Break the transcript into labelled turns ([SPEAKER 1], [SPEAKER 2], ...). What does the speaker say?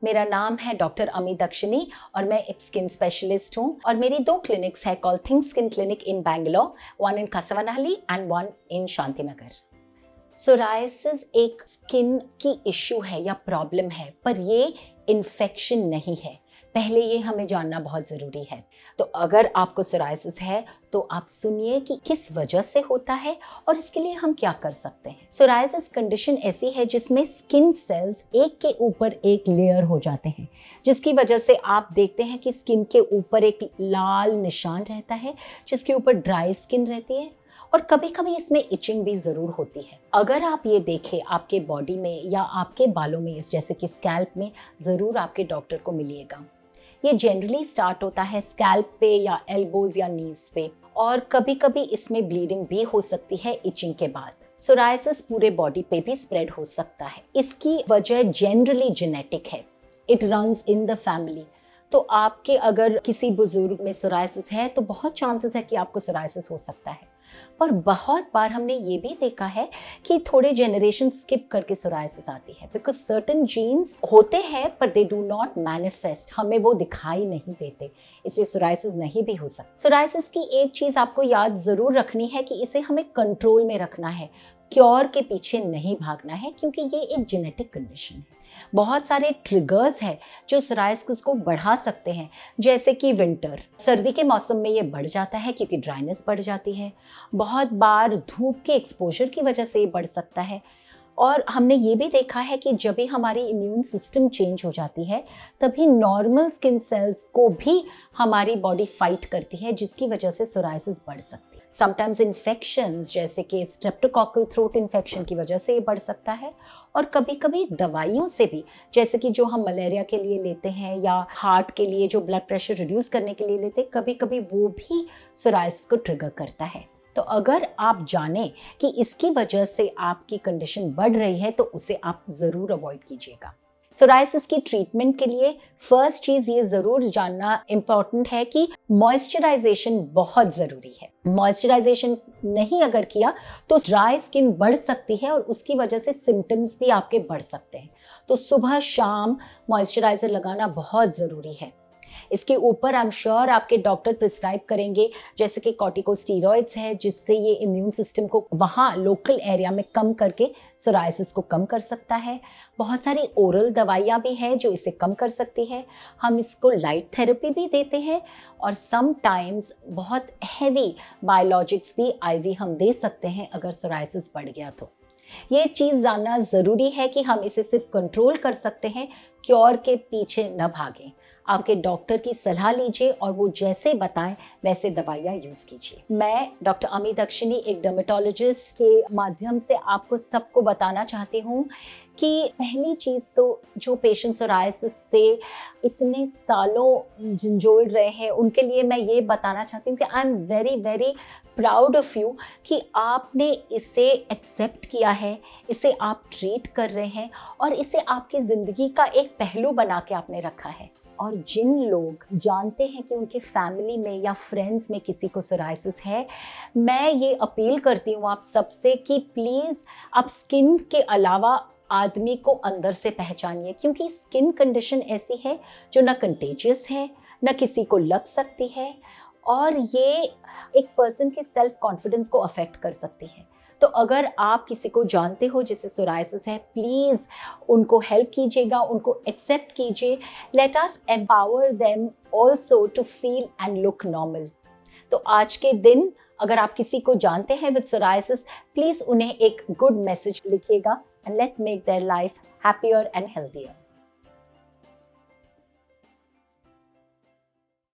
[SPEAKER 1] मेरा नाम है डॉक्टर अमी दक्षिणी और मैं एक स्किन स्पेशलिस्ट हूँ और मेरी 2 क्लिनिक्स है called think skin clinic in Bangalore, one in Kasavanahalli and one in Shantinagar. Psoriasis एक स्किन की इश्यू है या प्रॉब्लम है, पर ये इन्फेक्शन नहीं है। पहले ये हमें जानना बहुत ज़रूरी है। तो अगर आपको सोरायसिस है तो आप सुनिए कि किस वजह से होता है और इसके लिए हम क्या कर सकते हैं। सोरायसिस कंडीशन ऐसी है जिसमें स्किन सेल्स एक के ऊपर एक लेयर हो जाते हैं, जिसकी वजह से आप देखते हैं कि स्किन के ऊपर एक लाल निशान रहता है, जिसके ऊपर ड्राई स्किन रहती है और कभी कभी इसमें इचिंग भी ज़रूर होती है। अगर आप ये देखें आपके बॉडी में या आपके बालों में, जैसे कि स्कैल्प में, ज़रूर आपके डॉक्टर को मिलिएगा। ये जनरली स्टार्ट होता है स्कैल्प पे या एल्बोज या नीज पे और कभी कभी इसमें ब्लीडिंग भी हो सकती है इचिंग के बाद। सोरायसिस पूरे बॉडी पे भी स्प्रेड हो सकता है। इसकी वजह जनरली जेनेटिक है, it runs in the family. तो आपके अगर किसी बुजुर्ग में सोरायसिस है तो बहुत चांसेस है कि आपको सोरायसिस हो सकता है। पर बहुत बार हमने ये भी देखा है कि थोड़े जनरेशन स्किप करके सोरायसिस आती है, बिकॉज सर्टेन जीन्स होते हैं पर दे डू नॉट मैनिफेस्ट, हमें वो दिखाई नहीं देते, इसलिए सोरायसिस नहीं भी हो सकता। सोरायसिस की एक चीज़ आपको याद ज़रूर रखनी है कि इसे हमें कंट्रोल में रखना है, क्योर के पीछे नहीं भागना है, क्योंकि ये एक जेनेटिक कंडीशन है। बहुत सारे ट्रिगर्स हैं जो सोरायसिस को बढ़ा सकते हैं, जैसे कि विंटर, सर्दी के मौसम में ये बढ़ जाता है क्योंकि ड्राइनेस बढ़ जाती है। बहुत बार धूप के एक्सपोजर की वजह से ये बढ़ सकता है। और हमने ये भी देखा है कि जब भी हमारी इम्यून सिस्टम चेंज हो जाती है तभी नॉर्मल स्किन सेल्स को भी हमारी बॉडी फाइट करती है, जिसकी वजह से सोरायसिस बढ़ सकती है। समटाइम्स इन्फेक्शंस जैसे कि स्ट्रेप्टोकोकल थ्रोट इन्फेक्शन की वजह से ये बढ़ सकता है और कभी कभी दवाइयों से भी, जैसे कि जो हम मलेरिया के लिए लेते हैं या हार्ट के लिए जो ब्लड प्रेशर रिड्यूस करने के लिए लेते हैं, कभी कभी वो भी सोरायसिस को ट्रिगर करता है। तो अगर आप जानें कि इसकी वजह से आपकी कंडीशन बढ़ रही है तो उसे आप ज़रूर अवॉइड कीजिएगा। सोरायसिस की ट्रीटमेंट के लिए फर्स्ट चीज़ ये ज़रूर जानना इम्पॉर्टेंट है कि मॉइस्चराइजेशन बहुत ज़रूरी है। मॉइस्चराइजेशन नहीं अगर किया तो ड्राई स्किन बढ़ सकती है और उसकी वजह से सिम्टम्स भी आपके बढ़ सकते हैं। तो सुबह शाम मॉइस्चराइज़र लगाना बहुत ज़रूरी है। इसके ऊपर आई एम श्योर आपके डॉक्टर प्रिस्क्राइब करेंगे, जैसे कि कॉर्टिकोस्टेरॉइड्स है, जिससे ये इम्यून सिस्टम को वहाँ लोकल एरिया में कम करके सोरायसिस को कम कर सकता है। बहुत सारी ओरल दवाइयाँ भी है जो इसे कम कर सकती है। हम इसको लाइट थेरेपी भी देते हैं और समटाइम्स बहुत हैवी बायोलॉजिक्स भी आईवी हम दे सकते हैं अगर सोरायसिस बढ़ गया तो। ये चीज़ जानना ज़रूरी है कि हम इसे सिर्फ कंट्रोल कर सकते हैं, क्योर के पीछे न भागें। आपके डॉक्टर की सलाह लीजिए और वो जैसे बताएं वैसे दवाइयाँ यूज़ कीजिए। मैं डॉक्टर अमी दक्षिणी एक डर्मेटोलॉजिस्ट के माध्यम से आपको सबको बताना चाहती हूँ कि पहली चीज़ तो जो पेशेंट सोरायसिस से इतने सालों झंझोड़ रहे हैं उनके लिए मैं ये बताना चाहती हूँ कि I am very very proud of you कि आपने इसे एक्सेप्ट किया है, इसे आप ट्रीट कर रहे हैं और इसे आपकी ज़िंदगी का एक पहलू बना के आपने रखा है। और जिन लोग जानते हैं कि उनके फैमिली में या फ्रेंड्स में किसी को सोरायसिस है, मैं ये अपील करती हूँ आप सबसे कि प्लीज़ आप स्किन के अलावा आदमी को अंदर से पहचानिए, क्योंकि स्किन कंडीशन ऐसी है जो ना कंटेजियस है, ना किसी को लग सकती है और ये एक पर्सन के सेल्फ कॉन्फिडेंस को अफेक्ट कर सकती है। तो अगर आप किसी को जानते हो जिसे सोरायसिस है, प्लीज़ उनको हेल्प कीजिएगा, उनको एक्सेप्ट कीजिए। Let us empower them also to feel and look normal. तो आज के दिन अगर आप किसी को जानते हैं विद सोरायसिस, प्लीज़ उन्हें एक गुड मैसेज लिखिएगा and let's make their life happier and healthier.